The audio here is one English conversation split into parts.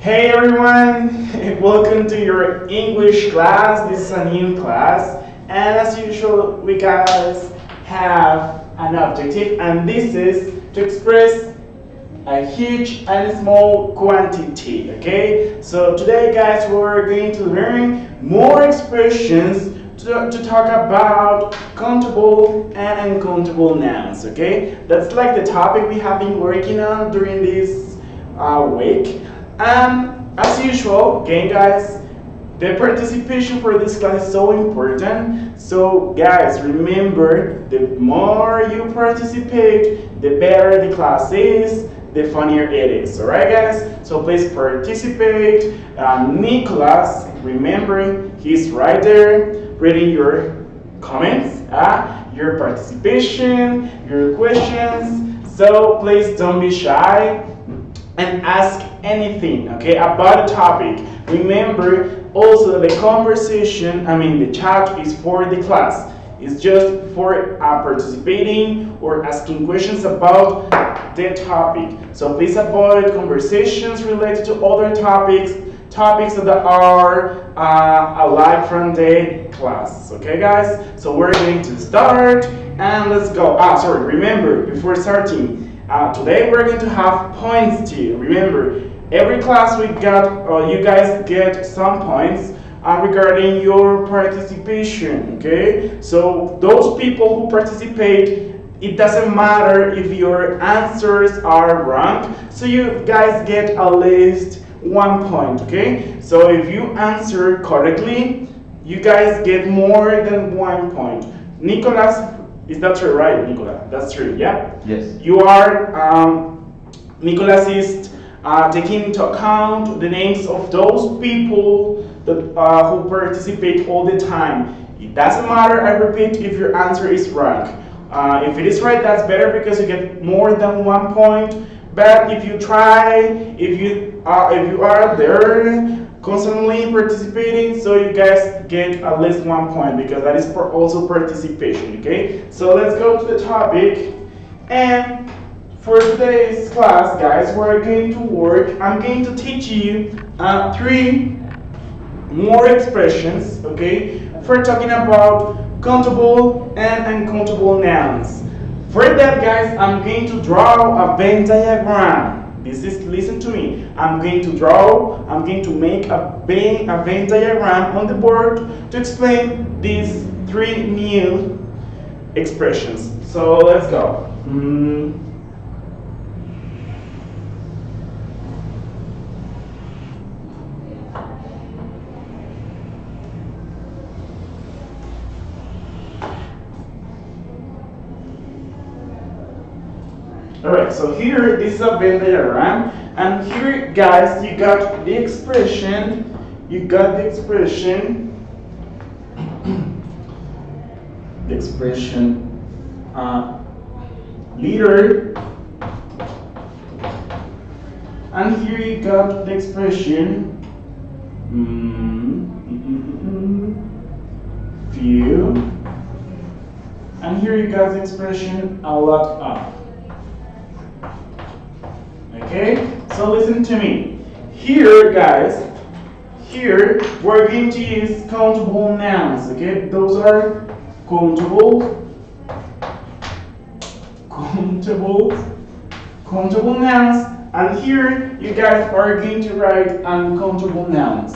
Hey everyone, welcome to your English class. This is a new class, and as usual, we guys have an objective, and this is to express a huge and small quantity. Okay, so today, guys, we're going to learn more expressions to talk about countable and uncountable nouns. Okay, that's like the topic we have been working on during this week. As usual, again, guys, the participation for this class is so important. So, guys, remember, the more you participate, the better the class is, the funnier it is. Alright, guys? So, please participate. Nicholas, remember, he's right there reading your comments, your participation, your questions. So, please don't be shy and ask anything, okay, about the topic. Remember also that the conversation, the chat is for the class. It's just for participating or asking questions about the topic. So please avoid conversations related to other topics that are alike from the class. Okay, guys? So we're going to start and let's go. Remember, before starting, today we're going to have points too. Remember, every class we got, you guys get some points regarding your participation. Okay, so those people who participate, it doesn't matter if your answers are wrong. So you guys get at least 1 point. Okay, so if you answer correctly, you guys get more than 1 point. Nicholas, is that true, right, Nicola? That's true, yeah? Yes. You are, Nicholas is taking into account the names of those people that who participate all the time. It doesn't matter, I repeat, if your answer is wrong. If it is right, that's better because you get more than 1 point. But if you try, if you are there constantly participating, so you guys get at least 1 point because that is also participation. Okay, so let's go to the topic. And for today's class, guys, we're going to work. I'm going to teach you 3 more expressions. Okay, for talking about countable and uncountable nouns. For that, guys, I'm going to draw a Venn diagram. Listen to me. I'm going to make a Venn diagram on the board to explain these 3 new expressions. So let's go. Alright, so here, this is a Venn diagram, and here, guys, you got the expression, leader, and here you got the expression few, and here you got the expression a lot of. Okay, so listen to me. Here, guys, we're going to use countable nouns. Okay, those are countable nouns, and here you guys are going to write uncountable nouns.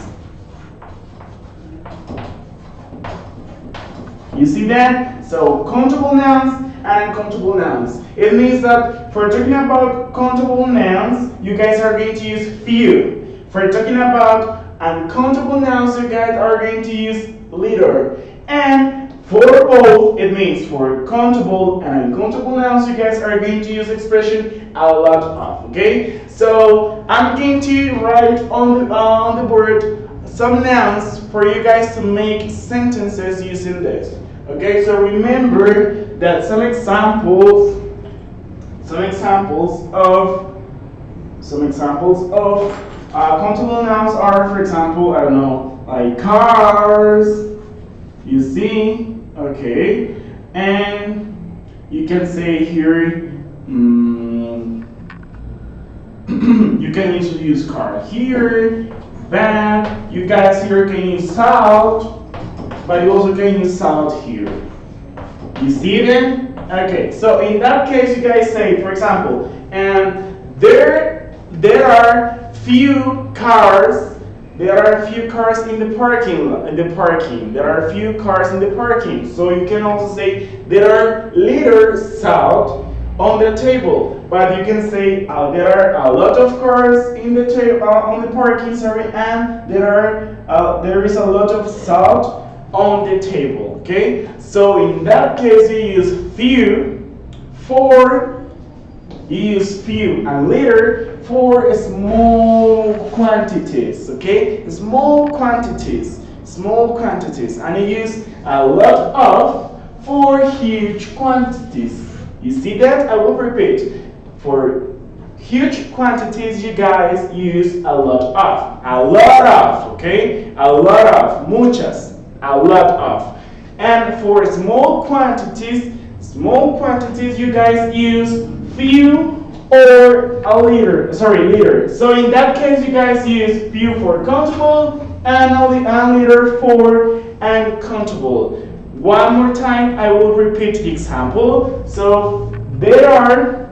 You see that? So countable nouns and uncountable nouns. It means that for talking about countable nouns, you guys are going to use few. For talking about uncountable nouns, you guys are going to use little. And for both, it means for countable and uncountable nouns, you guys are going to use expression a lot of. Okay? So I'm going to write on the board some nouns for you guys to make sentences using this. Okay? So remember that some examples of countable nouns are, for example, I don't know, like cars. You see, okay, and you can say here, you can use car here, van. You guys here can use salt, but you also can use salt here. You see it? Okay, so in that case, you guys say, for example, there are few cars. There are a few cars in the parking. There are a few cars in the parking. So you can also say there are little salt on the table. But you can say there are a lot of cars in the on the parking. Sorry, and there is a lot of salt on the table. Okay. So in that case, you use few for. You use few and little for small quantities, okay? Small quantities, and you use a lot of for huge quantities. You see that? I will repeat. For huge quantities, you guys use a lot of, okay? A lot of, muchas, a lot of. And for small quantities, you guys use few or a liter. So in that case, you guys use few for countable and a liter for uncountable. One more time, I will repeat the example. So there are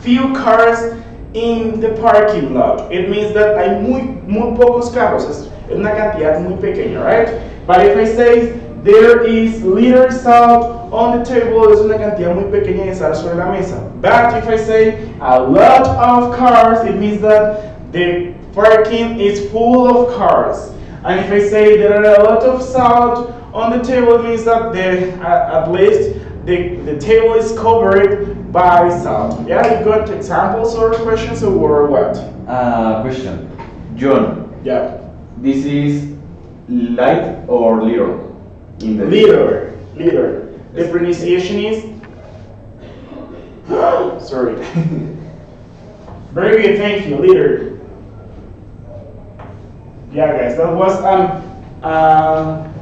few cars in the parking lot. It means that hay muy pocos carros. Es una cantidad muy pequeña, right? But if I say there is little salt on the table, es una cantidad muy pequeña de sal sobre la mesa. But if I say a lot of cars, it means that the parking is full of cars. And if I say there are a lot of salt on the table, it means that at least the table is covered by salt. Yeah, you got examples or questions or what? Question. John. Yeah. This is light or little? In the Liter. The pronunciation is. Sorry. Very good, thank you. Liter. Yeah, guys, that was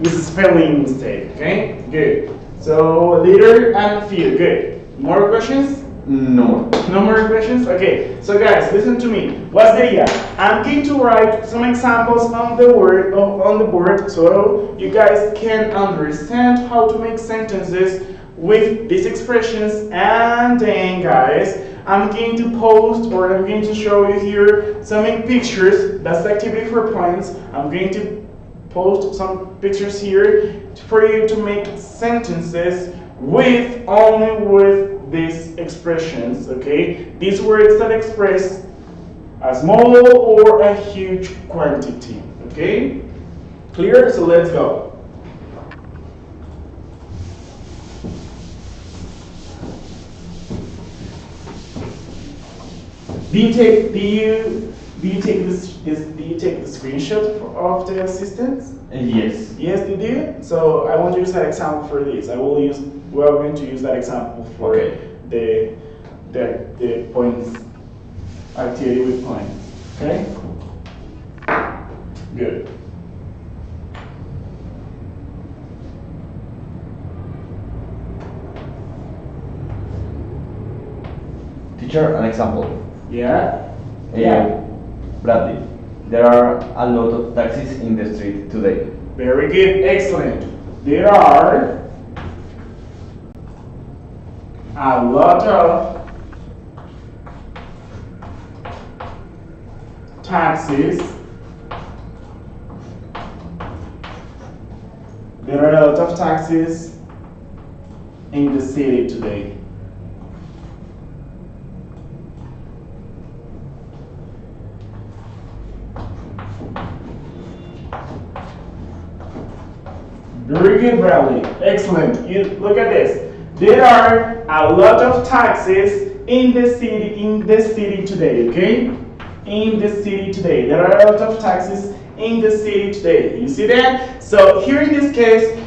misspelling mistake. Okay, good. So liter and few. Good. More questions? No. No more questions? Okay, so guys, listen to me. What's the idea? I'm going to write some examples on the board so you guys can understand how to make sentences with these expressions, and then guys, I'm going to post or I'm going to show you here some pictures. That's the activity for points. I'm going to post some pictures here for you to make sentences only with these expressions, okay? These words that express a small or a huge quantity, okay? Clear? So let's go. Do you take the screenshot of the assistants? Yes. Yes, you do. So I want to use that example for this. We are going to use that example for the points activity with points. Okay. Good. Teacher, an example. Yeah. Bradley, there are a lot of taxis in the street today. Very good. Excellent. There are a lot of taxis. There are a lot of taxis in the city today. Very good, Bradley. Excellent. You look at this. There are a lot of taxis in the city today, okay? In the city today. There are a lot of taxis in the city today. You see that? So here in this case,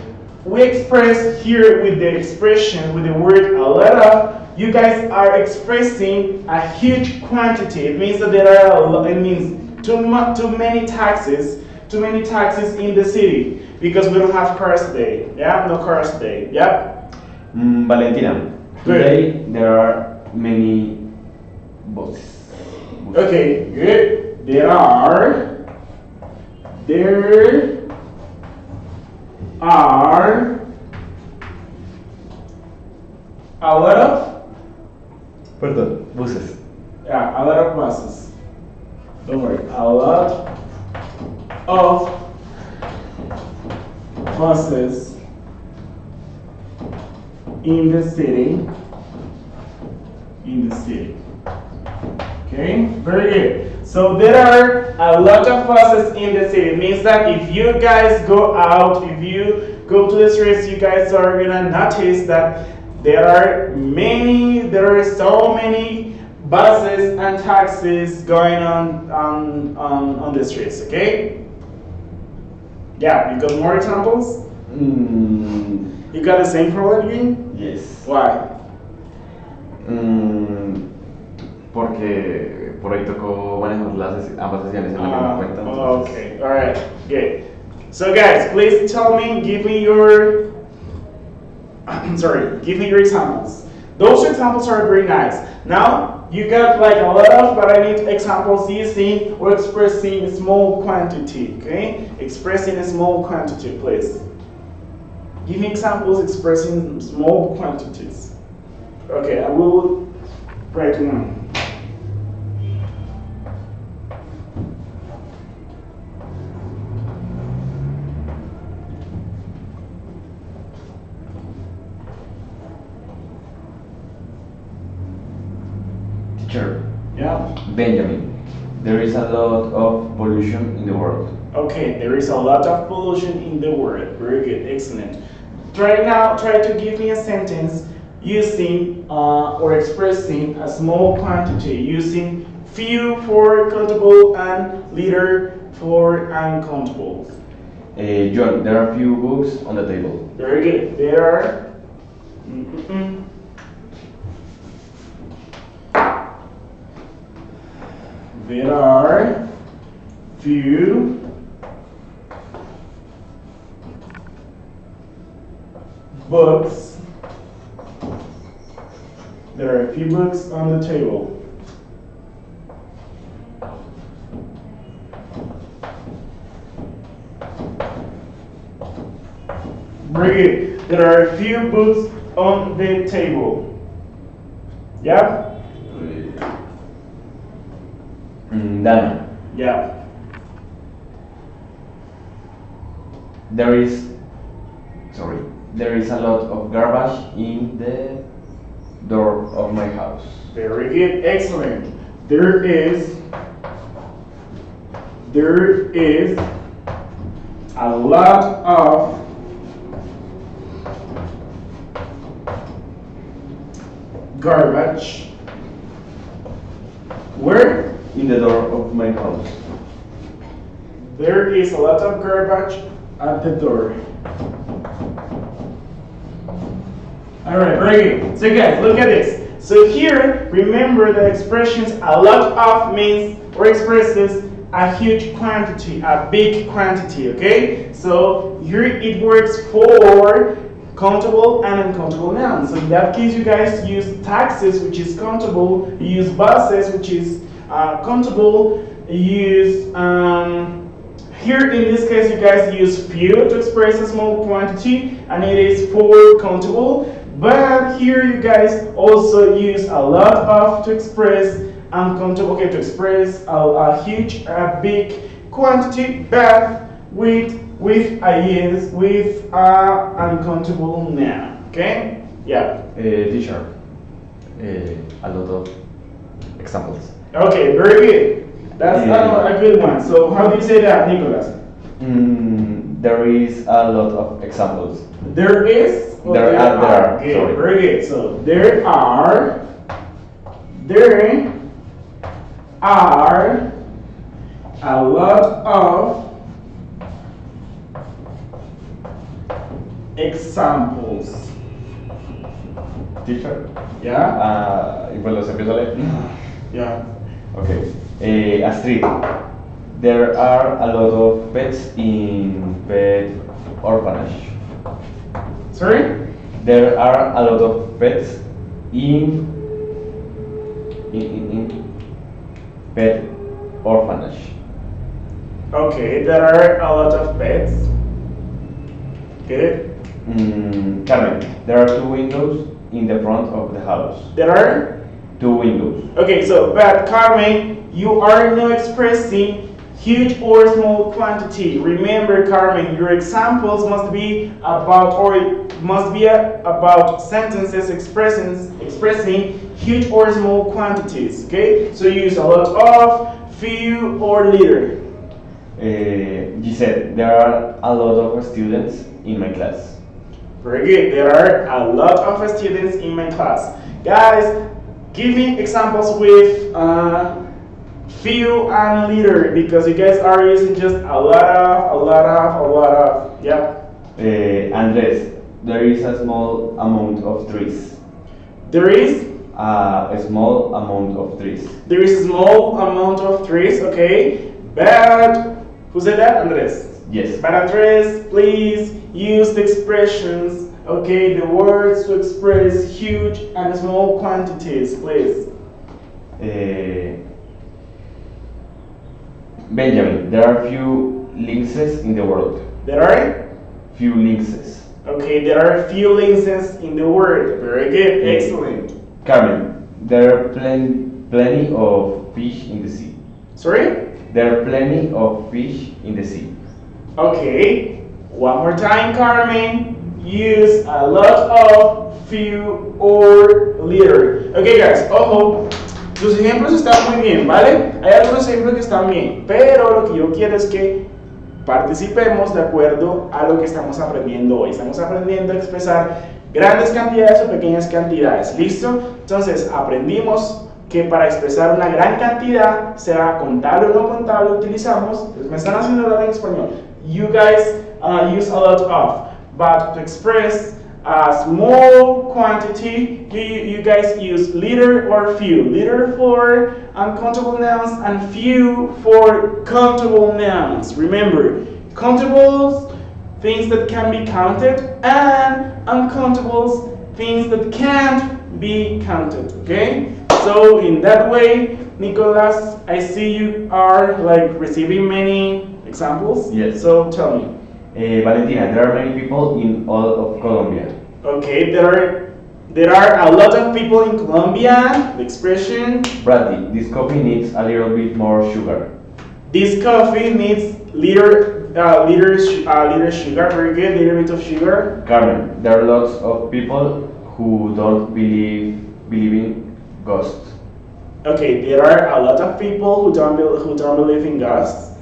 we express here with the expression, with the word a lot of, you guys are expressing a huge quantity. It means that there are it means too many taxis in the city. Because we don't have cars today. Yeah, no cars today. Yep. Valentina, today there are many buses. Okay, good. There are a lot of Perdón, buses. yeah, a lot of buses. Don't worry, a lot of buses in the city. Okay, very good. So there are a lot of buses in the city. It means that if you guys go out, if you go to the streets, you guys are gonna notice that there are so many buses and taxis going on the streets. Okay. Yeah, you got more examples? You got the same problem again? Yes. Why? Porque por ahí tocó manejar ambas sesiones en la misma cuenta. Entonces... Okay, alright, good. So guys, please give me your examples. Those examples are very nice. Now, you got like a lot of, but I need examples using or expressing a small quantity, okay? Expressing a small quantity, please. Give me examples expressing small quantities. Okay, I will write one. Teacher. Yeah. Benjamin, there is a lot of pollution in the world. Okay, there is a lot of pollution in the world. Very good, excellent. Try to give me a sentence using or expressing a small quantity, using few for countable and little for uncountable. John, there are few books on the table. Very good. There are few books. There are a few books on the table. Very good. There are a few books on the table. Yeah? Dana, Yeah. there is a lot of garbage in the door of my house. Very good. Excellent. There is a lot of garbage. Where? In the door of my house. There is a lot of garbage at the door. Alright, very good. So guys, look at this. So here, remember the expressions a lot of means or expresses a huge quantity, a big quantity, okay? So here it works for countable and uncountable nouns. So in that case, you guys use taxis, which is countable, you use buses, which is countable, you use, here in this case, you guys use few to express a small quantity, and it is for countable. But here you guys also use a lot of to express uncountable, okay, to express a huge, big quantity, but with uncountable noun. Okay? Yeah. Teacher, a lot of examples. Okay, very good. That's a good one. So how do you say that, Nicholas? There is a lot of examples. There is? Or there are. Okay, Sorry. very good. So there are a lot of examples. Teacher. Yeah? Y pues los empiezo a leer. Yeah. Okay. Astrid, there are a lot of pets in pet orphanage. Sorry? There are a lot of pets in pet orphanage. Okay, there are a lot of pets. Good. Carmen, there are two windows in the front of the house. There are? Two windows. Okay, so, but Carmen, you are not expressing huge or small quantity. Remember, Carmen, your examples must be about sentences expressing huge or small quantities. Okay, so you use a lot of, few, or little. Giselle, there are a lot of students in my class. Very good. There are a lot of students in my class. Guys, give me examples with few and little, because you guys are using just a lot of. Yeah. Andres, there is a small amount of trees. There is? A small amount of trees. There is a small amount of trees, okay. But, who said that? Andres? Yes. But Andres, please use the expressions, okay, the words to express huge and small quantities, please. Benjamin, there are few lynxes in the world. There are? Few lynxes. Okay, there are few lynxes in the world. Very good, excellent. Carmen, there are plenty of fish in the sea. Sorry? There are plenty of fish in the sea. Okay, one more time, Carmen. Use a lot of, few, or little. Okay, guys, ojo. Tus ejemplos están muy bien, ¿vale? Hay algunos ejemplos que están bien, pero lo que yo quiero es que participemos de acuerdo a lo que estamos aprendiendo hoy. Estamos aprendiendo a expresar grandes cantidades o pequeñas cantidades. ¿Listo? Entonces, aprendimos que para expresar una gran cantidad, sea contable o no contable, utilizamos, pues me están haciendo hablar en español. You guys use a lot of, but to express a small quantity, you guys use little or few. Little for uncountable nouns and few for countable nouns. Remember, countables, things that can be counted, and uncountables, things that can't be counted, okay? So in that way, Nicolas, I see you are like receiving many examples. Yes. So tell me. Valentina, there are many people in all of Colombia. Okay, there are a lot of people in Colombia. The expression. Bradley, this coffee needs a little bit more sugar. This coffee needs little sugar. Very good, little bit of sugar. Carmen, there are lots of people who don't believe in ghosts. Okay, there are a lot of people who don't believe in ghosts.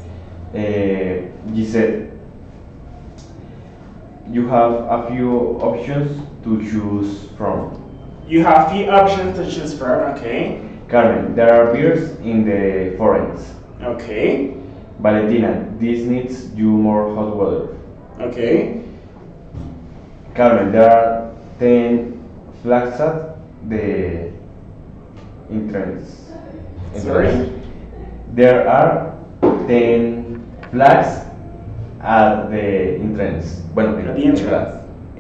Giselle, you have a few options to choose from. You have few options to choose from. Okay. Carmen, there are beers in the foreigns. Okay. Valentina, this needs you more hot water. Okay. Carmen, there are 10 flags at the entrance. Sorry? There are 10 flags at the entrance. Bueno, At the entrance.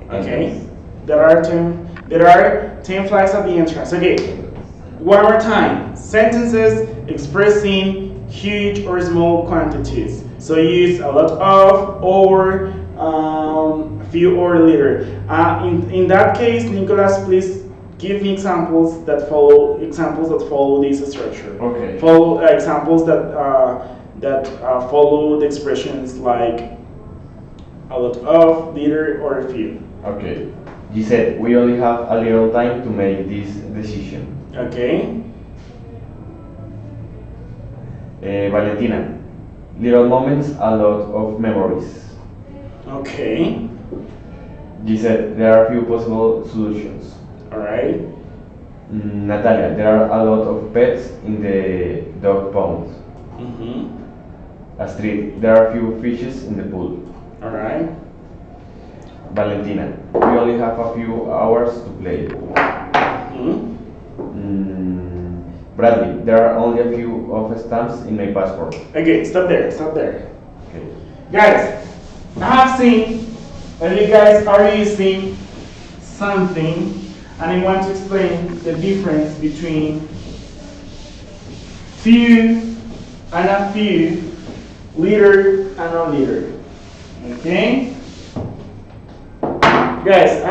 Okay. There are 10 flags at the entrance. Okay. One more time. Sentences expressing huge or small quantities. So use a lot of, or few, or little. In that case, Nicolas, please give me examples that follow this structure. Okay. Follow examples that follow the expressions like a lot of, little, or few. Okay. Giselle, we only have a little time to make this decision. Okay. Valentina, little moments, a lot of memories. Okay. Giselle, there are few possible solutions. All right. Natalia, there are a lot of pets in the dog pound. Astrid, there are few fishes in the pool. All right. Valentina, we only have a few hours to play. Bradley, there are only a few of stamps in my passport. Okay, stop there. Okay. Guys, I have seen that you guys are using something, and I want to explain the difference between few and a few, little and a little. Okay? Guys,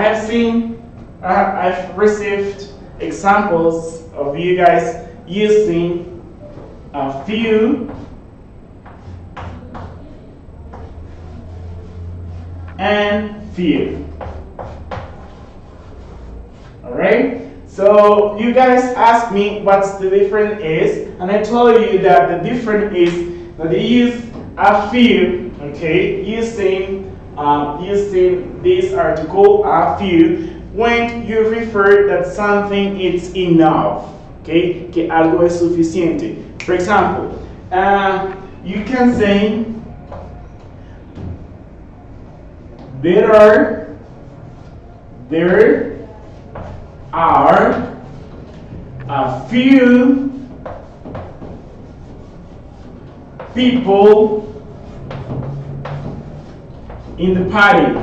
I've received examples of you guys using a few and few. Alright? So you guys asked me what's the difference is, and I told you that the difference is that they use a few, okay, using this article a few when you refer that something is enough, okay, que algo es suficiente. For example, you can say there are a few people in the party.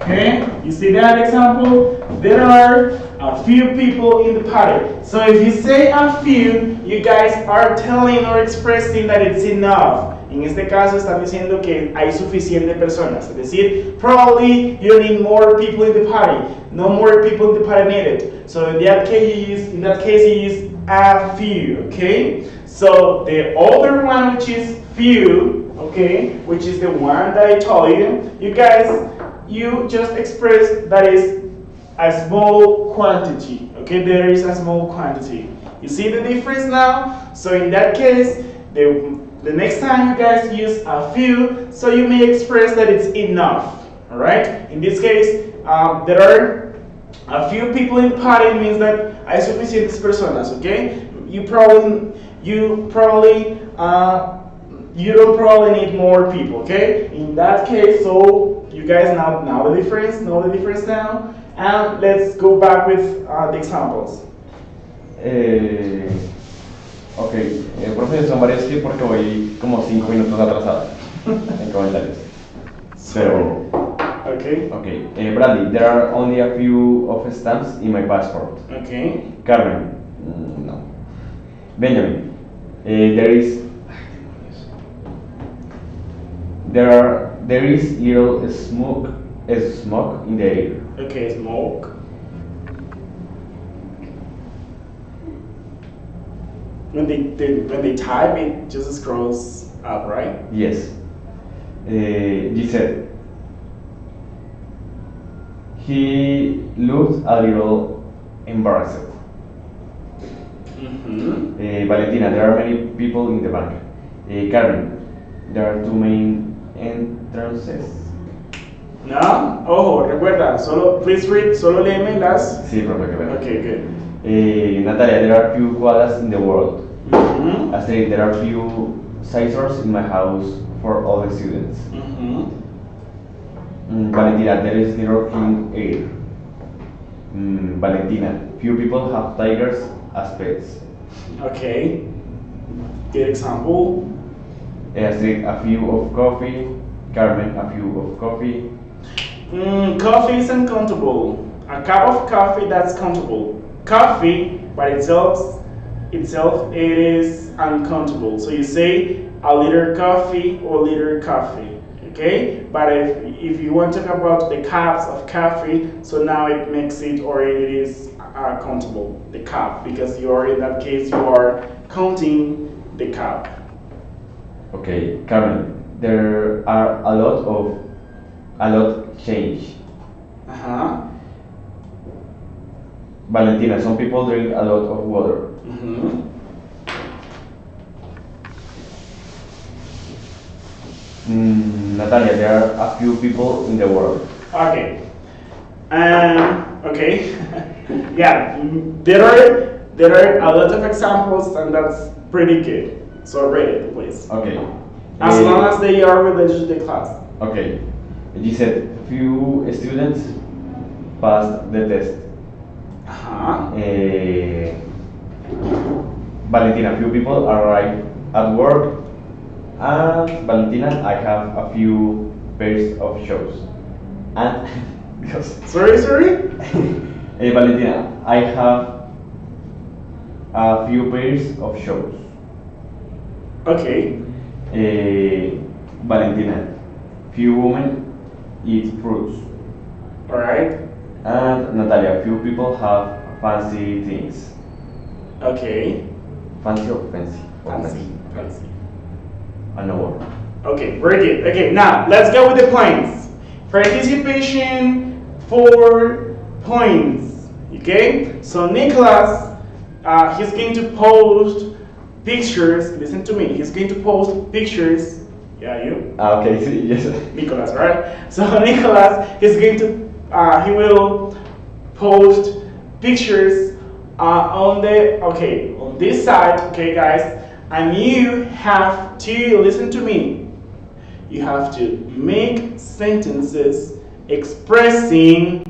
Okay, you see that example? There are a few people in the party. So if you say a few, you guys are telling or expressing that it's enough. En este caso están diciendo que hay suficientes personas. Es decir, probably you need more people in the party. No more people in the party needed. So in that case you use a few. Okay. So the other one, which is few, okay, which is the one that I told you, you just express that is a small quantity. Okay, there is a small quantity. You see the difference now? So in that case, the next time you guys use a few, so you may express that it's enough. All right. In this case, there are a few people in the party means that hay suficientes personas. Okay. You don't probably need more people. Okay. In that case, so you guys know the difference now, and let's go back with the examples. Ok, profe, son varios que porque voy como 5 minutos atrasado en comentarios. Pero, Okay. Bradley, there are only a few of stamps in my passport. Okay. Carmen, no. Benjamin, there is little smoke in the air. Okay, smoke. When they type, it just scrolls up, right? Yes. Giselle, he looked a little embarrassed. Valentina, there are many people in the bank. Carmen, there are two main entrances. No? Oh, recuerda, please read, solo léeme las. Sí, profe, que bueno. Okay, good. Natalia, there are few koalas in the world. Astrid, there are few scissors in my house for all the students. Valentina, there is little clean air. Valentina, few people have tigers as pets. Okay. Good example. Astrid, a few of coffee. Carmen, a few of coffee. Coffee is uncountable. A cup of coffee, that's countable. Coffee by itself it is uncountable. So you say a liter coffee or liter coffee. Okay? But if you want to talk about the cups of coffee, so now it makes it, or it is countable, the cup, because you are, in that case, you are counting the cup. Okay, Carmen, there are a lot change. Valentina, some people drink a lot of water. Natalia, there are a few people in the world. Okay. Okay. Yeah, there are a lot of examples, and that's pretty good. So read it, please. Okay. As long as they are related to the class. Okay. You said few students passed the test. Valentina, few people arrived at work. And Valentina, I have a few pairs of shoes. And because sorry? Valentina, I have a few pairs of shoes. Okay. Valentina, few women eat fruits. Alright. And Natalia, few people have fancy things. Okay. Fancy or fancy? Or Fancy. Fancy. I know. Okay, very good. Okay, now let's go with the points. Participation, 4 points. Okay, so Nicholas, he's going to post pictures. Listen to me. He's going to post pictures. Yeah, you. Okay, yes. Nicholas, right? So Nicholas, he's going to, he will post pictures on this side. Okay, guys, and you have to listen to me. You have to make sentences expressing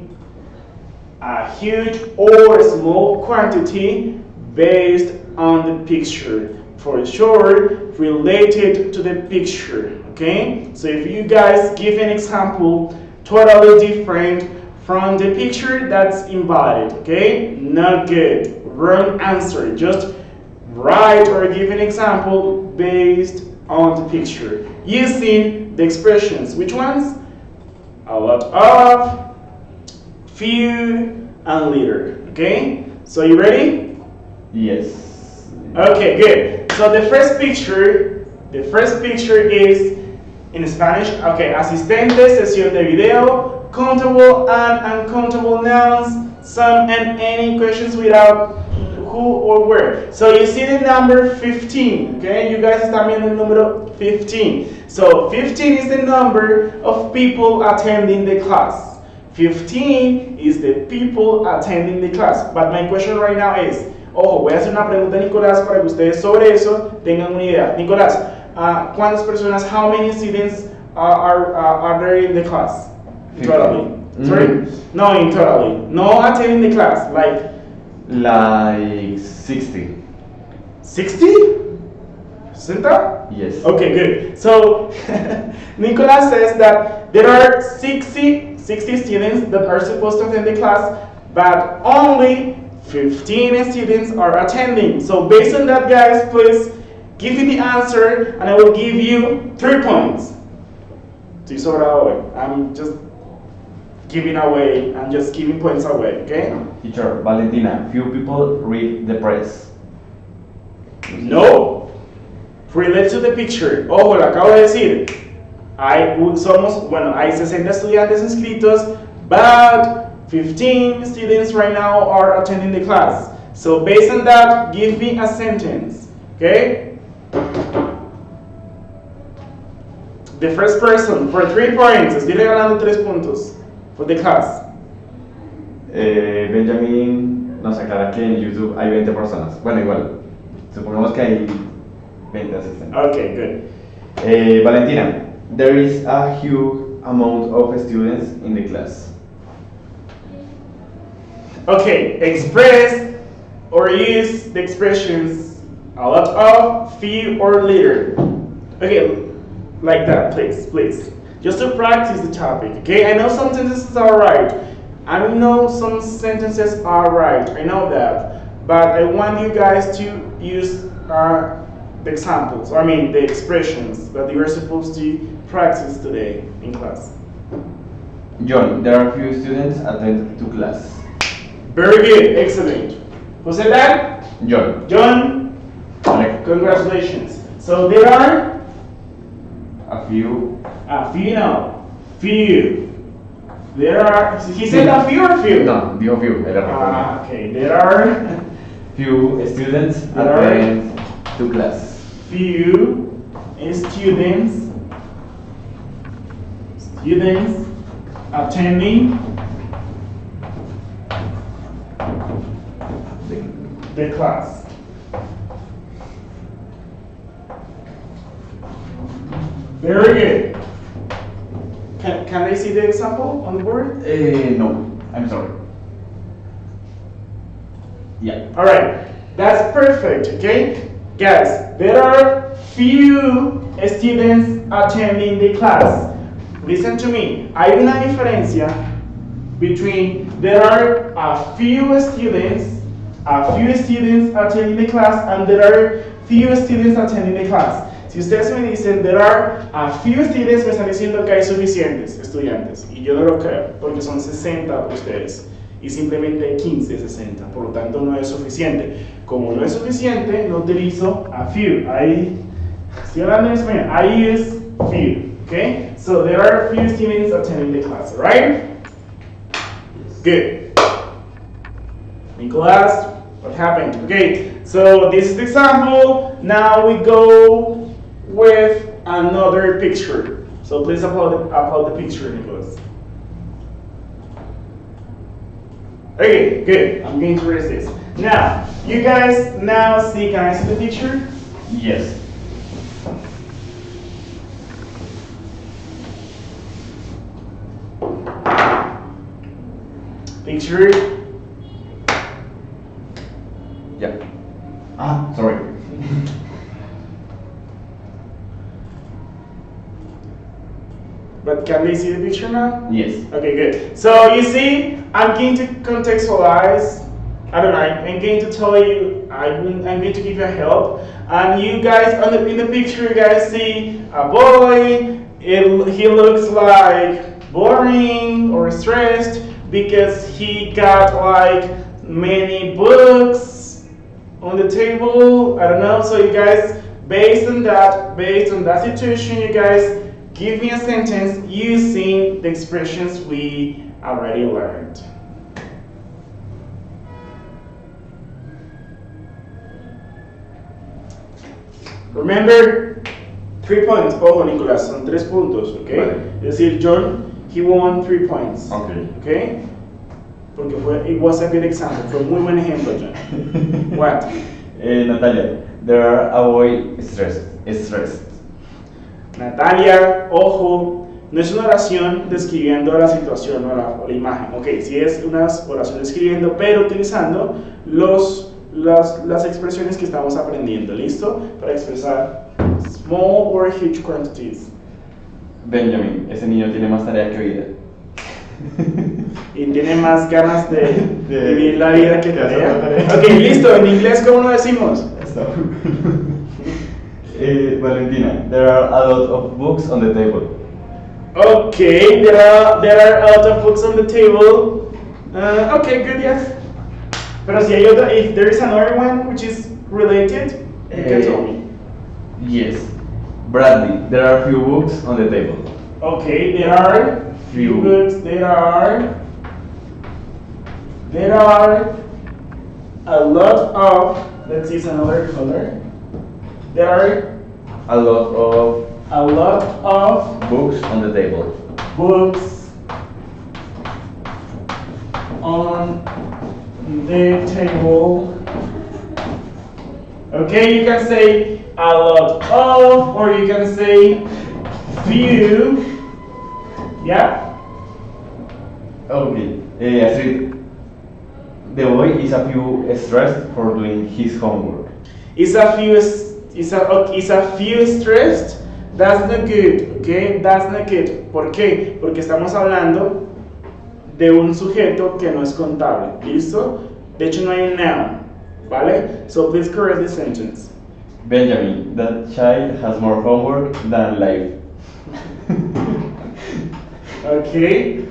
a huge or small quantity based on the picture. For sure, related to the picture. Okay? So if you guys give an example totally different from the picture, that's invalid. Okay? Not good. Wrong answer. Just write or give an example based on the picture using the expressions. Which ones? A lot of, few, and little. Okay? So you ready? Yes. Okay, good. So the first picture is in Spanish. Okay, asistente, sesión de video, countable and uncountable nouns, some and any questions without who or where. So you see the number 15, okay? You guys están viendo el número 15. So 15 is the number of people attending the class. 15 is the people attending the class. But my question right now is, ojo, voy a hacer una pregunta a Nicolás para que ustedes sobre eso tengan una idea. Nicolás, ¿cuántas personas, how many students are there in the class? Totally. Sorry? No, in totally. No attending the class, like 60. 60? Center? Yes. Okay, good. So, Nicolas says that there are 60 students that are supposed to attend the class, but only 15 students are attending. So, based on that, guys, please give me the answer, and I will give you 3 points. I'm just giving away, I'm just giving points away, okay? Teacher, Valentina, few people read the press. No. Relate to the picture. Ojo, lo acabo de decir. Hay 60 estudiantes inscritos, but 15 students right now are attending the class. So based on that, give me a sentence, okay? The first person for 3 points. Estoy regalando 3 puntos for the class. Benjamin nos aclara que en YouTube hay 20 personas. Bueno, igual. Supongamos que hay 20 asistentes. Okay, good. Valentina, there is a huge amount of students in the class. Okay, express or use the expressions a lot of, few, or little. Okay, like that, please. Just to practice the topic, okay? I know some sentences are right. I know some sentences are right. I know that. But I want you guys to use the examples, the expressions that you are supposed to practice today in class. John, there are few students attend to class. Very good, excellent. Who said that? John. John, congratulations. So there are a few. Few. There are, he said a few or few? No, dijo few. Okay, there are few students attend to class. Few students attending the class. Very good. Can I see the example on the board? No, I'm sorry. Yeah. All right, that's perfect. Okay, guys, there are few students attending the class. Listen to me. Hay una diferencia between there are a few students attending the class and there are few students attending the class. Si ustedes me dicen there are a few students, me están diciendo que hay suficientes estudiantes. Y yo no lo creo, porque son 60 ustedes. Y simplemente 15 de 60. Por lo tanto, no es suficiente. Como no es suficiente, no utilizo a few. Ahí, estoy hablando en español. Ahí es few. Okay? So there are few students attending the class, right? Good. Nicholas, what happened? Okay, so this is the example. Now we go with another picture. So please upload the picture, Nicholas. Okay, good. I'm going to erase this. Now, you guys now see, can I see the picture? Yes. Picture. Yeah. Ah, sorry. But can they see the picture now? Yes. Okay, good. So you see, I'm going to contextualize. I don't know. I'm going to tell you. I'm going to give you a help. And you guys, in the picture, you guys see a boy. He looks like boring or stressed because he got like many books on the table. I don't know. So you guys, based on that situation, you guys give me a sentence using the expressions we already learned. Remember, 3 points. Ojo, Nicolás, son 3 puntos, ¿ok? Vale. Es decir, John, he won 3 points. Okay. ¿Ok? Porque it was a good example. Fue muy buen ejemplo, John. What? Natalia, there are a boy stressed. Natalia, ojo, no es una oración describiendo la situación o la imagen. Ok, sí es una oración describiendo, pero utilizando las expresiones que estamos aprendiendo. ¿Listo? Para expresar small or huge quantities. Benjamin, ese niño tiene más tarea que vida. Y tiene más ganas de De vivir la vida que hacer tarea. la tarea. Ok, listo. En inglés, ¿cómo lo decimos? Valentina, there are a lot of books on the table. Okay, there are a lot of books on the table. Okay, good, yes. Pero si hay otra, if there is another one which is related, you can tell me. Yes. Bradley, there are few books on the table. Okay, there are few books. There are a lot of. Let's use another color. There are A lot of books on the table. books on the table. Okay, you can say a lot of, or you can say few. Yeah? Okay. Astrid, the boy is a few stressed for doing his homework. Is a few stressed? That's not good, okay? That's not good. ¿Por qué? Porque estamos hablando de un sujeto que no es contable. ¿Listo? De hecho, no hay un noun. ¿Vale? So please correct the sentence. Benjamin, that child has more homework than life. Okay.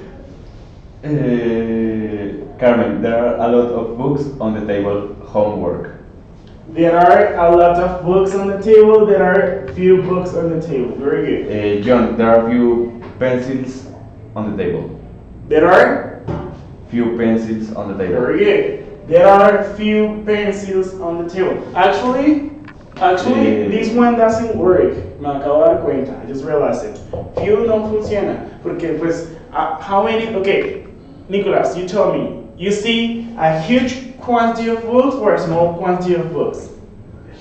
Carmen, there are a lot of books on the table. Homework. There are a lot of books on the table. There are few books on the table. Very good. John, there are few pencils on the table. There are Few pencils on the table. very good. There are few pencils on the table. Actually, this one doesn't work. Me acabo de dar cuenta. I just realized it. Few no funciona. Porque pues, how many? Okay, Nicholas, you tell me. You see a huge quantity of books or a small quantity of books?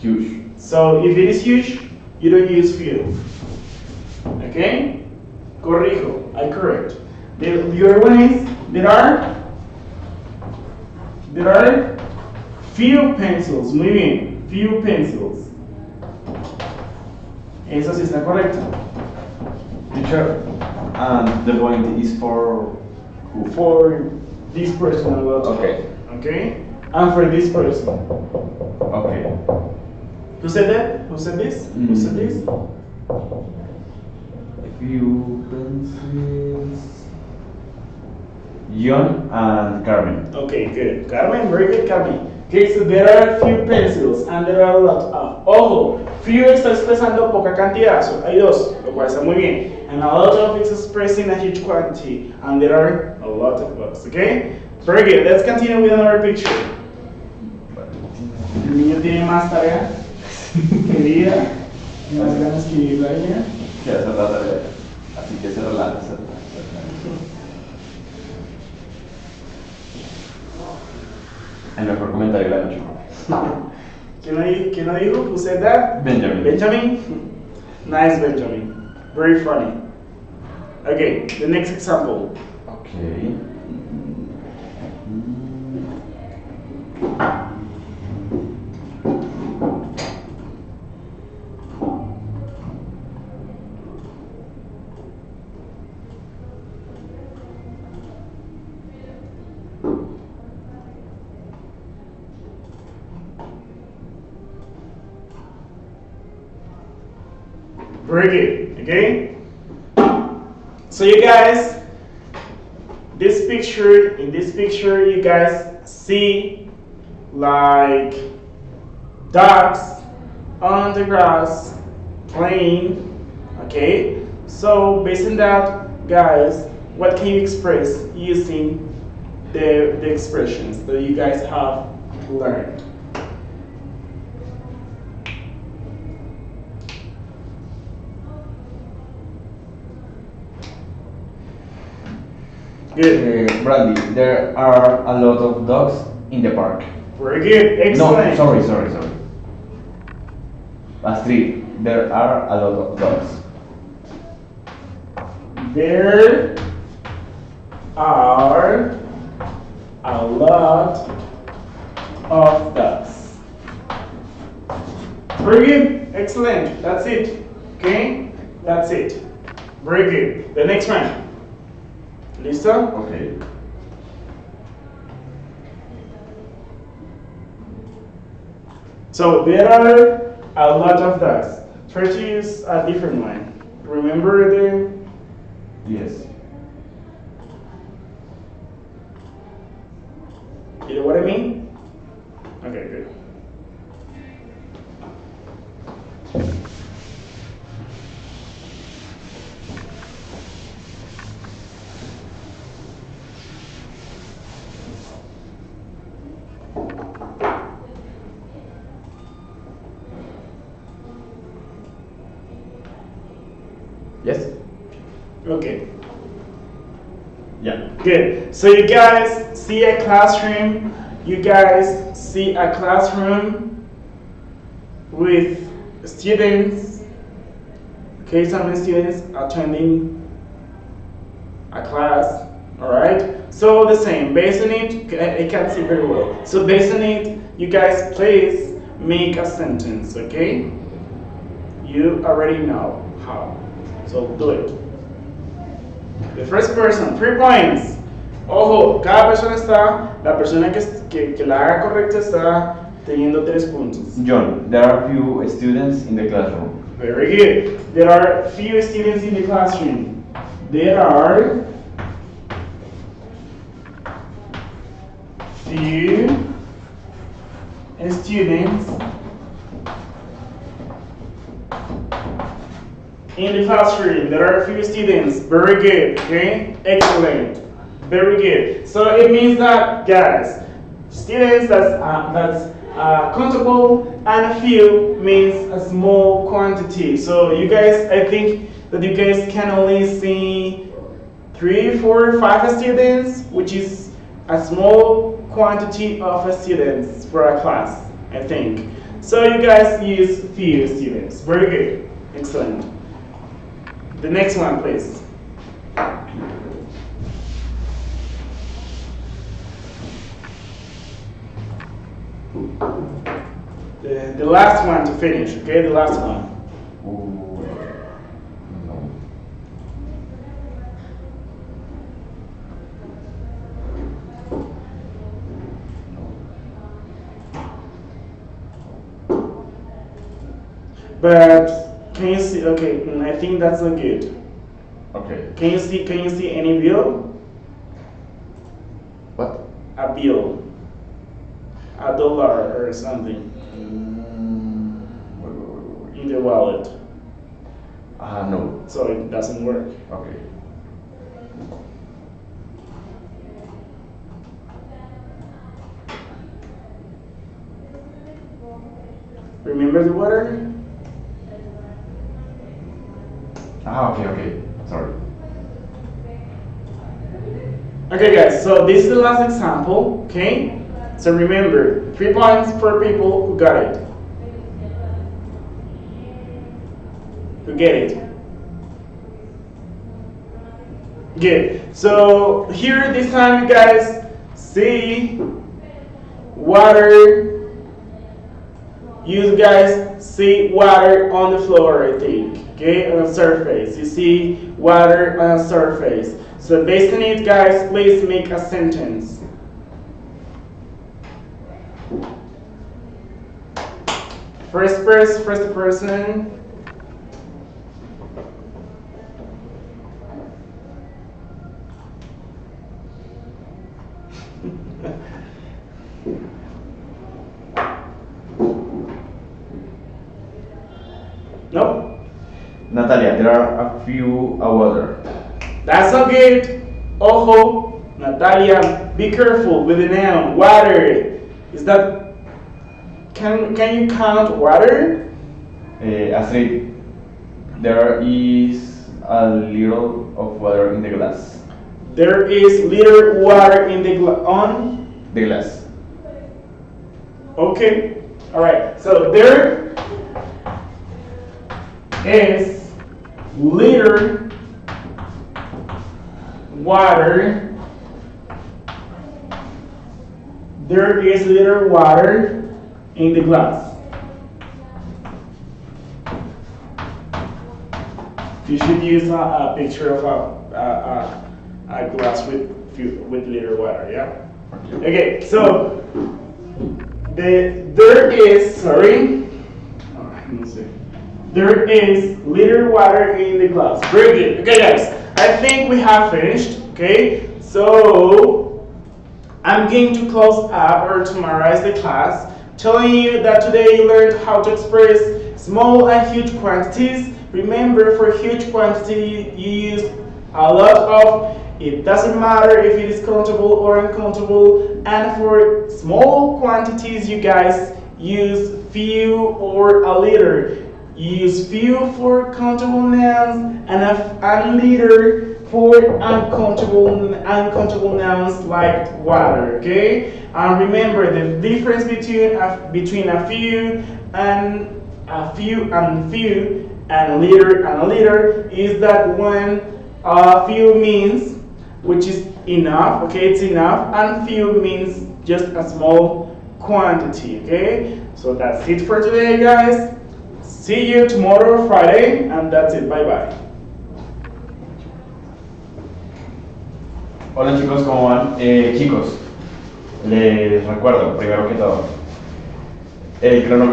Huge. So if it is huge, you don't use few. Okay? Corrijo. I correct. The other one is there are few pencils. Muy bien. Few pencils. Eso sí está correcto. Teacher, and the point is for who? For this person I'm about to Okay. talk, okay? And for this person. Okay. Who said that? Who said this? Who said this? A few pencils. John and Carmen. Okay, good. Carmen, very good, Carmen. Okay, so there are a few pencils and there are a lot of. Ojo, few está expresando poca cantidad, so hay dos, lo cual está muy bien. And a lot of is expressing a huge quantity, and there are a lot of books, okay? Very good, let's continue with another picture. El niño tiene más tarea que vida, más ganas que vivir la vida. Quiero hacer la tarea, así que se relaja. El mejor comentario de la noche. ¿Quién lo dijo? Who said that? Benjamin. Benjamin? Nice, Benjamin. Very funny. Okay, the next example. Okay. Very good, okay? So you guys, in this picture, you guys see like dogs on the grass playing, okay? So based on that, guys, what can you express using the expressions that you guys have learned? Good. Bradley, there are a lot of dogs in the park. Very good. Excellent. No, sorry. Astrid, there are a lot of dogs. There are a lot of dogs. Very good. Excellent. That's it. Okay? That's it. Very good. The next one. Listo? Okay. So there are a lot of dogs. Try to use a different one. Remember the... Yes. You know what I mean? Okay, good. Yes? Okay. Yeah. Good. So you guys see a classroom. You guys see a classroom with students. Okay, some students attending a class. All right. So the same. Based on it, I can't see very well. So based on it, you guys please make a sentence. Okay. You already know how. So do it. The first person, 3 points. Ojo, cada persona está, la persona que la haga correcta está teniendo 3 puntos. John, there are few students in the classroom. Very good. There are few students in the classroom. There are few students in the classroom. There are a few students. Very good. Okay. Excellent. Very good. So it means that, guys, students that's countable, and a few means a small quantity. So you guys, I think that you guys can only see 3, 4, 5 students, which is a small quantity of students for a class, I think. So you guys use few students. Very good. Excellent. The next one, please. The last one to finish, okay? The last one. Ooh, no. But can you see? Okay, I think that's not good. Okay. Can you see? Can you see any bill? What? A bill, $1 or something in the wallet. No. So it doesn't work. Okay. Remember the water? Okay. Sorry. Okay, guys. So this is the last example. Okay. So remember, 3 points for people who got it. Who get it? Good. So here this time, you guys see water. You guys see water on the floor, I think. Okay, on the surface. You see water on a surface. So based on it, guys, please make a sentence. First person. Nope. Natalia, there are a few water. That's not good. Ojo, Natalia, be careful with the noun. Water. Is that? Can you count water? Astrid, there is a little of water in the glass. There is little water in the on The glass. Okay. All right. So there is little water. There is little water in the glass. You should use a picture of a glass with little water. Yeah. Okay. So there is little water in the glass. Very good. Okay, guys. I think we have finished. Okay. So I'm going to close up or to summarize the class, telling you that today you learned how to express small and huge quantities. Remember, for huge quantity you use a lot of. It doesn't matter if it is countable or uncountable. And for small quantities, you guys use few or a little. You use few for countable nouns and a little for uncountable nouns like water. Okay. And remember the difference between a few and few and a little is that when few means which is enough, okay, it's enough, and few means just a small quantity, okay? So that's it for today, guys. See you tomorrow, Friday, and that's it. Bye-bye. Hola chicos, ¿cómo van? Chicos, les recuerdo, primero que todo,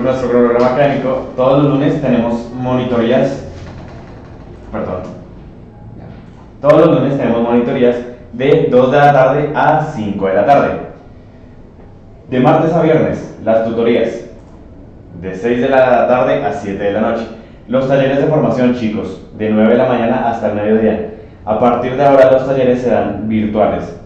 nuestro cronograma académico, todos los lunes tenemos monitorías, todos los lunes tenemos monitorías de 2 de la tarde a 5 de la tarde. De martes a viernes, las tutorías, de 6 de la tarde a 7 de la noche. Los talleres de formación, chicos, de 9 de la mañana hasta el mediodía. A partir de ahora los talleres serán virtuales.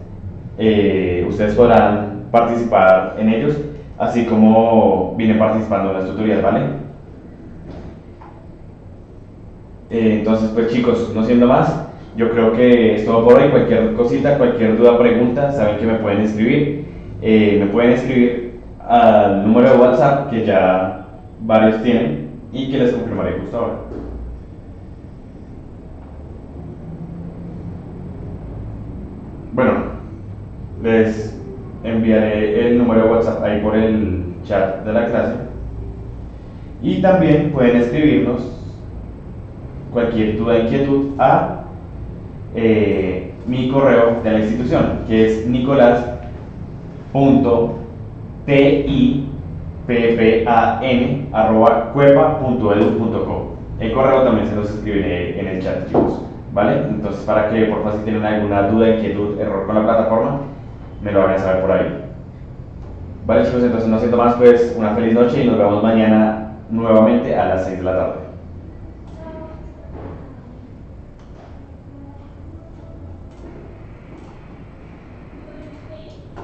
Ustedes podrán participar en ellos, así como vienen participando en las tutorías, ¿vale? Entonces, pues chicos, no siendo más, yo creo que es todo por hoy. Cualquier cosita, cualquier duda, pregunta, saben que me pueden escribir. Me pueden escribir al número de WhatsApp que ya varios tienen y que les confirmaré justo ahora. Bueno, les enviaré el número de WhatsApp ahí por el chat de la clase. Y también pueden escribirnos cualquier duda, inquietud a mi correo de la institución, que es nicolas.ti ppan@cuepa.edu.co. El correo también se los escribiré en el chat, chicos, ¿vale? Entonces, para que por favor, si tienen alguna duda, inquietud, error con la plataforma, me lo hagan saber por ahí. Vale, chicos, entonces no siento más, pues una feliz noche y nos vemos mañana nuevamente a las 6 de la tarde.